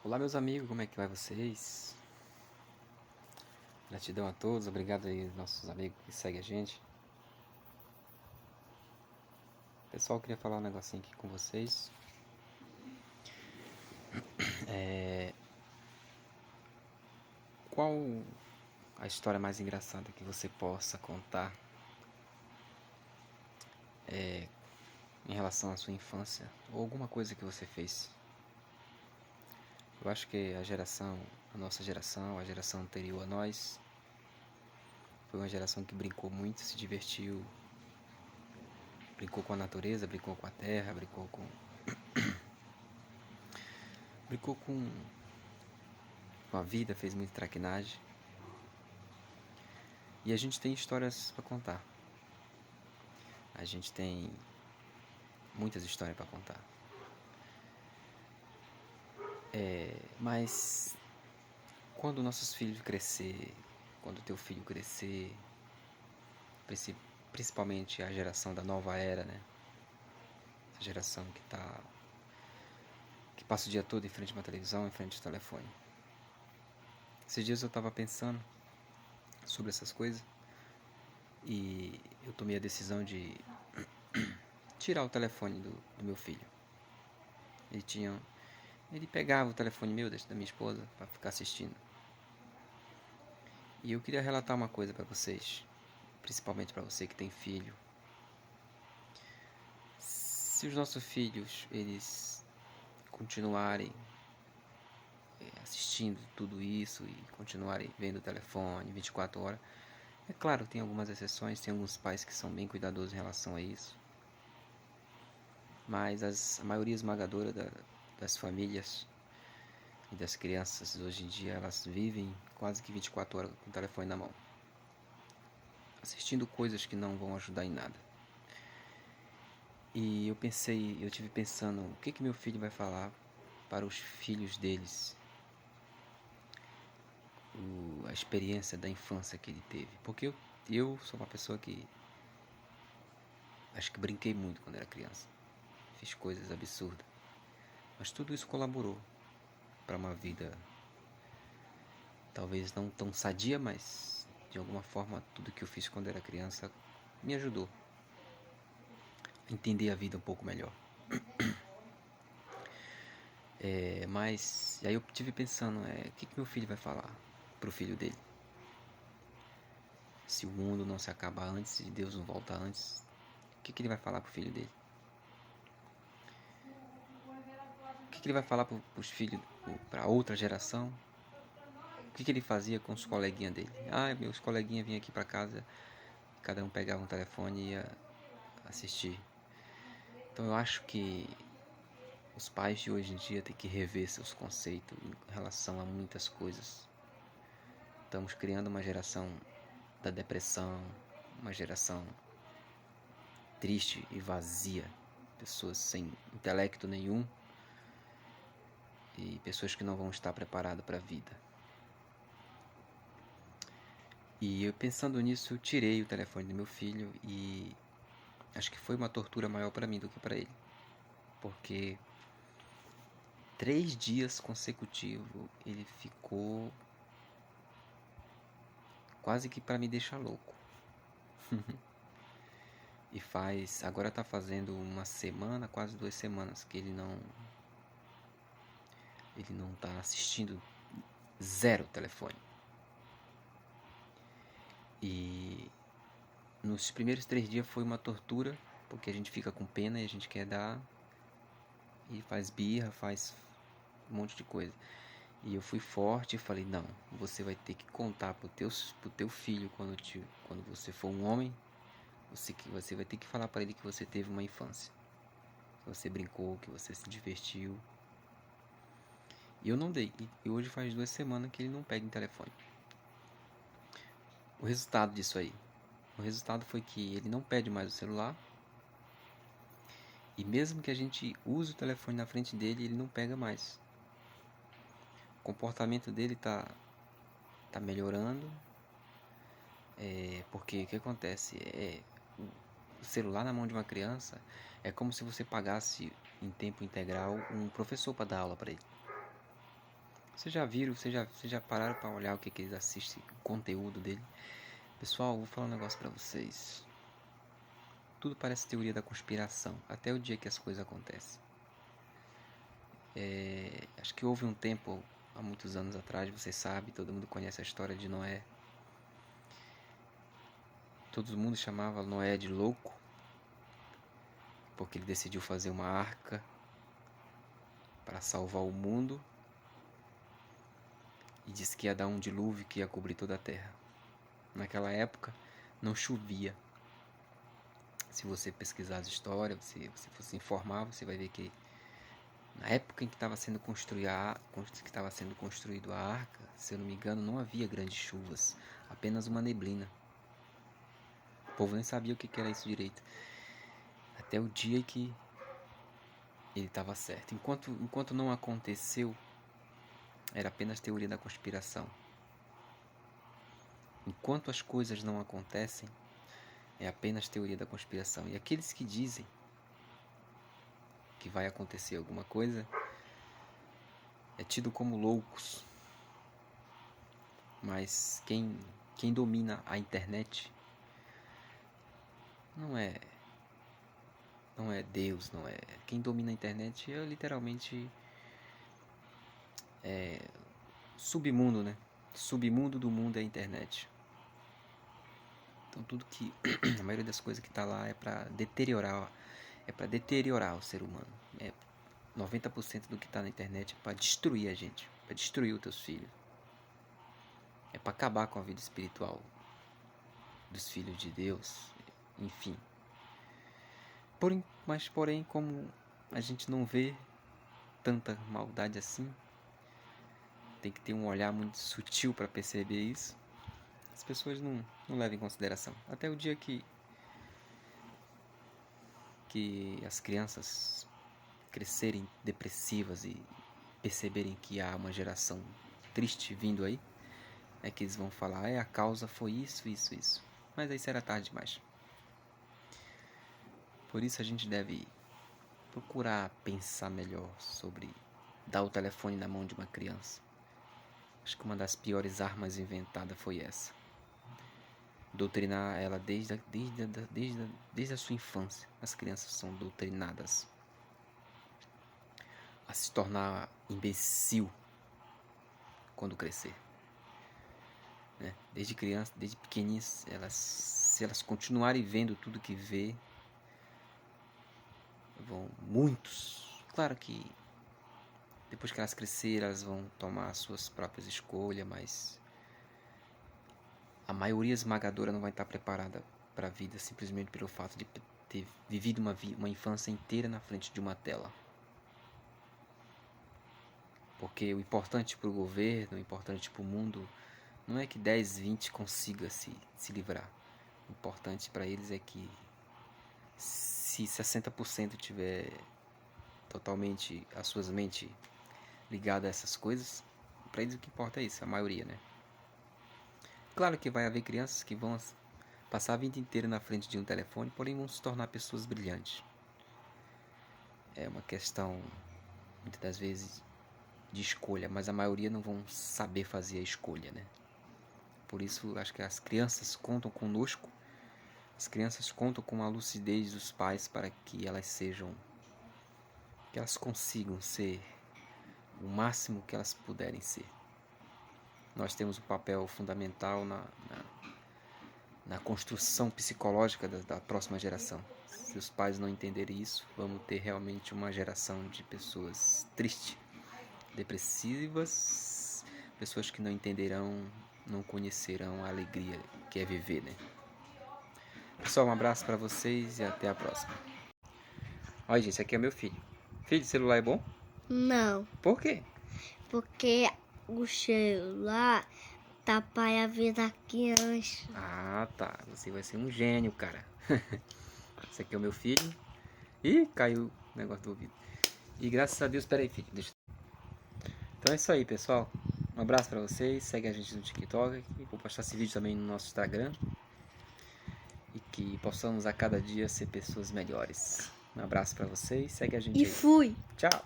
Olá, meus amigos, como é que vai vocês? Gratidão a todos, obrigado aí nossos amigos que seguem a gente. Pessoal, eu queria falar um negocinho aqui com vocês. Qual a história mais engraçada que você possa contar em relação à sua infância? Ou alguma coisa que você fez? Eu acho que a nossa geração, a geração anterior a nós, foi uma geração que brincou muito, se divertiu, brincou com a natureza, brincou com a terra, brincou com a vida, fez muita traquinagem. E a gente tem histórias para contar. A gente tem muitas histórias para contar. Mas quando nossos filhos crescer, quando teu filho crescer, principalmente a geração da nova era, né? Essa geração que passa o dia todo em frente a uma televisão, em frente ao telefone. Esses dias eu estava pensando sobre essas coisas e eu tomei a decisão de tirar o telefone do meu filho. Ele pegava o telefone meu, da minha esposa, para ficar assistindo. E eu queria relatar uma coisa para vocês, principalmente para você que tem filho. Se os nossos filhos eles continuarem assistindo tudo isso e continuarem vendo o telefone 24 horas, é claro, tem algumas exceções, tem alguns pais que são bem cuidadosos em relação a isso, mas a maioria esmagadora das famílias e das crianças hoje em dia, elas vivem quase que 24 horas com o telefone na mão, assistindo coisas que não vão ajudar em nada. E eu tive pensando, o que meu filho vai falar para os filhos deles, a experiência da infância que ele teve. Porque eu sou uma pessoa que acho que brinquei muito quando era criança, fiz coisas absurdas, mas tudo isso colaborou para uma vida talvez não tão sadia, mas de alguma forma tudo que eu fiz quando era criança me ajudou a entender a vida um pouco melhor. Mas aí eu tive pensando, o que meu filho vai falar pro filho dele? Se o mundo não se acaba antes, se Deus não volta antes, o que ele vai falar pro filho dele? O que ele vai falar pros filhos, pra outra geração? O que ele fazia com os coleguinhas dele? Meus coleguinhas vinham aqui pra casa, cada um pegava um telefone e ia assistir. Então eu acho que os pais de hoje em dia têm que rever seus conceitos em relação a muitas coisas. Estamos criando uma geração da depressão, uma geração triste e vazia, pessoas sem intelecto nenhum e pessoas que não vão estar preparadas para a vida. E eu, pensando nisso, eu tirei o telefone do meu filho e acho que foi uma tortura maior para mim do que para ele, porque 3 dias consecutivos ele ficou quase que para me deixar louco. E agora tá fazendo uma semana, quase 2 semanas que ele não tá assistindo, zero telefone. E nos primeiros 3 dias foi uma tortura, porque a gente fica com pena e a gente quer dar e faz birra, faz um monte de coisa. E eu fui forte e falei, não, você vai ter que contar pro teu filho quando você for um homem, você vai ter que falar para ele que você teve uma infância, que você brincou, que você se divertiu. E eu não dei. E hoje faz 2 semanas que ele não pega em telefone. O resultado disso aí. O resultado foi que ele não pede mais o celular. E mesmo que a gente use o telefone na frente dele, ele não pega mais. O comportamento dele tá melhorando. Porque o que acontece? O celular na mão de uma criança é como se você pagasse em tempo integral um professor para dar aula para ele. Vocês já viram, vocês já pararam para olhar o que eles assistem, o conteúdo dele? Pessoal, vou falar um negócio para vocês. Tudo parece teoria da conspiração, até o dia que as coisas acontecem. Acho que houve um tempo, há muitos anos atrás, você sabe, todo mundo conhece a história de Noé. Todo mundo chamava Noé de louco, porque ele decidiu fazer uma arca para salvar o mundo e disse que ia dar um dilúvio que ia cobrir toda a terra. Naquela época não chovia. Se você pesquisar as histórias, se você for se informar, você vai ver que na época em que estava sendo construído a arca, se eu não me engano, não havia grandes chuvas, apenas uma neblina. O povo nem sabia o que era isso direito. Até o dia que ele estava certo. Enquanto não aconteceu, era apenas teoria da conspiração. Enquanto as coisas não acontecem, é apenas teoria da conspiração. E aqueles que dizem que vai acontecer alguma coisa é tido como loucos. Mas quem domina a internet não é Deus, não é. Quem domina a internet é literalmente submundo, né? Submundo do mundo é a internet. Então tudo que a maioria das coisas que está lá é para deteriorar o ser humano. 90% do que está na internet é para destruir a gente, para destruir os teus filhos. É para acabar com a vida espiritual dos filhos de Deus, enfim. Porém, como a gente não vê tanta maldade assim, tem que ter um olhar muito sutil para perceber isso. As pessoas não levam em consideração. Até o dia que as crianças crescerem depressivas e perceberem que há uma geração triste vindo aí, é que eles vão falar, a causa foi isso. Mas aí será tarde demais. Por isso a gente deve procurar pensar melhor sobre dar o telefone na mão de uma criança. Acho que uma das piores armas inventadas foi essa. Doutrinar ela desde a sua infância. As crianças são doutrinadas a se tornar imbecil quando crescer. Né? Desde criança, desde pequenininhas, se elas continuarem vendo tudo que vê, muitos, claro que depois que elas crescerem, elas vão tomar as suas próprias escolhas, mas a maioria esmagadora não vai estar preparada para a vida simplesmente pelo fato de ter vivido uma infância inteira na frente de uma tela. Porque o importante para o governo, o importante para o mundo, não é que 10, 20 consiga se livrar. O importante para eles é que se 60% tiver totalmente as suas mentes ligadas a essas coisas, para eles o que importa é isso, a maioria, né? Claro que vai haver crianças que vão passar a vida inteira na frente de um telefone, porém vão se tornar pessoas brilhantes. É uma questão, muitas das vezes, de escolha, mas a maioria não vão saber fazer a escolha, né? Por isso, acho que as crianças contam conosco, as crianças contam com a lucidez dos pais para que elas consigam ser o máximo que elas puderem ser. Nós temos um papel fundamental na construção psicológica da próxima geração. Se os pais não entenderem isso, vamos ter realmente uma geração de pessoas tristes, depressivas, pessoas que não entenderão, não conhecerão a alegria que é viver, né? Pessoal, um abraço para vocês e até a próxima. Olha, gente, esse aqui é meu filho. Filho, celular é bom? Não. Por quê? Porque o celular tá para a vida da criança. Ah, tá. Você vai ser um gênio, cara. Esse aqui é o meu filho. Ih, caiu o negócio do ouvido. E graças a Deus, peraí, filho. Então é isso aí, pessoal. Um abraço pra vocês. Segue a gente no TikTok. Vou postar esse vídeo também no nosso Instagram. E que possamos a cada dia ser pessoas melhores. Um abraço pra vocês. Segue a gente aí. E fui. Tchau.